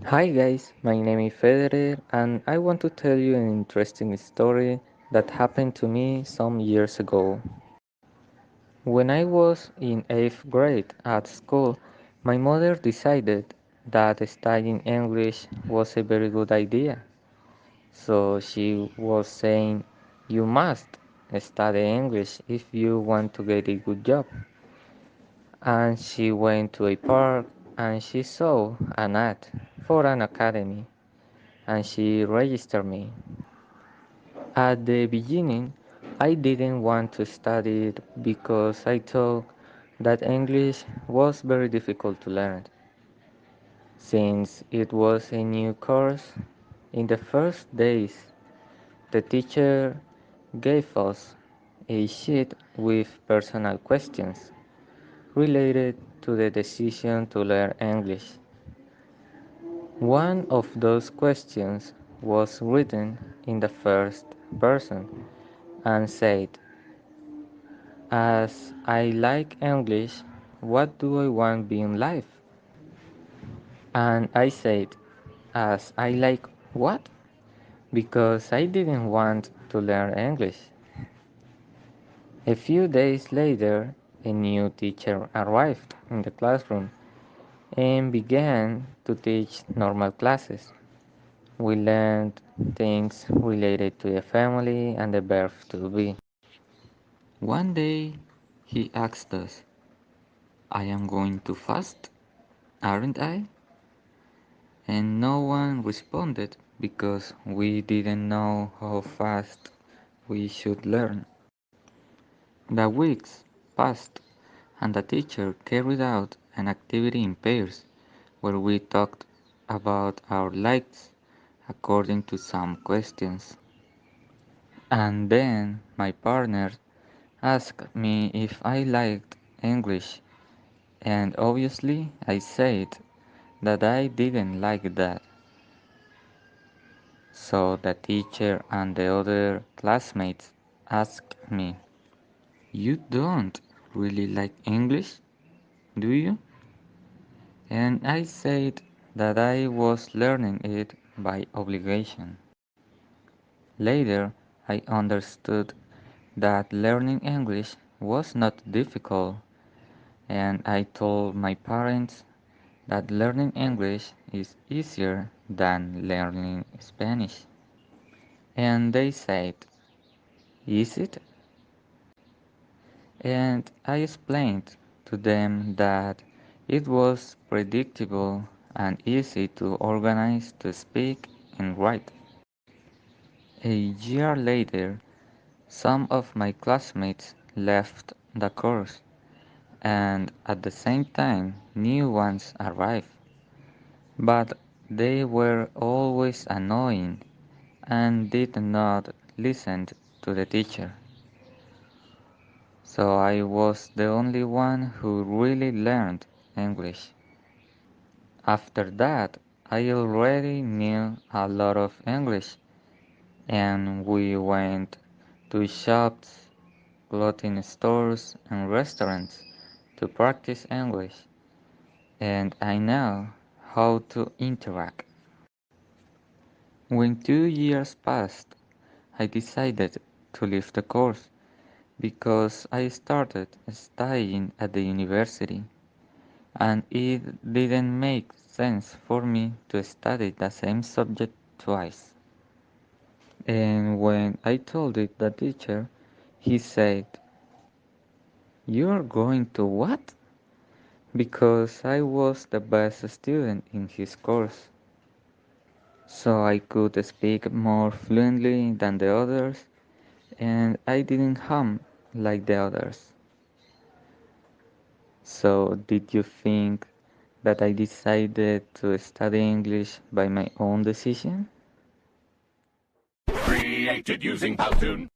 Hi guys, my name is Federer and I want to tell you an interesting story that happened to me some years ago. When I was in 8th grade at school, my mother decided that studying English was a very good idea. So she was saying, you must study English if you want to get a good job. And she went to a park and she saw an ad for an academy and she registered me. At the beginning, I didn't want to study it because I thought that English was very difficult to learn. Since it was a new course, in the first days, the teacher gave us a sheet with personal questions related to the decision to learn English. One of those questions was written in the first person and said, as I like English, what do I want being life? And I said, as I like what? Because I didn't want to learn English. A few days later, a new teacher arrived in the classroom and began to teach normal classes. We learned things related to the family and the verb to be. One day, he asked us, I am going too fast, aren't I? And no one responded because we didn't know how fast we should learn. The weeks passed and the teacher carried out an activity in pairs where we talked about our likes according to some questions. And then my partner asked me if I liked English, and obviously I said that I didn't like that. So the teacher and the other classmates asked me, you don't really like English, do you? And I said that I was learning it by obligation. Later, I understood that learning English was not difficult, and I told my parents that learning English is easier than learning Spanish. And they said, is it? And I explained to them that it was predictable and easy to organize, to speak and write. A year later, some of my classmates left the course, and at the same time, new ones arrived. But they were always annoying and did not listen to the teacher. So I was the only one who really learned English. After that, I already knew a lot of English, and we went to shops, clothing stores, and restaurants to practice English, and I know how to interact. When 2 years passed, I decided to leave the course because I started studying at the university, and it didn't make sense for me to study the same subject twice. And when I told it the teacher, he said, you're going to what? Because I was the best student in his course, so I could speak more fluently than the others, and I didn't hum like the others. So, did you think that I decided to study English by my own decision? Created using Powtoon.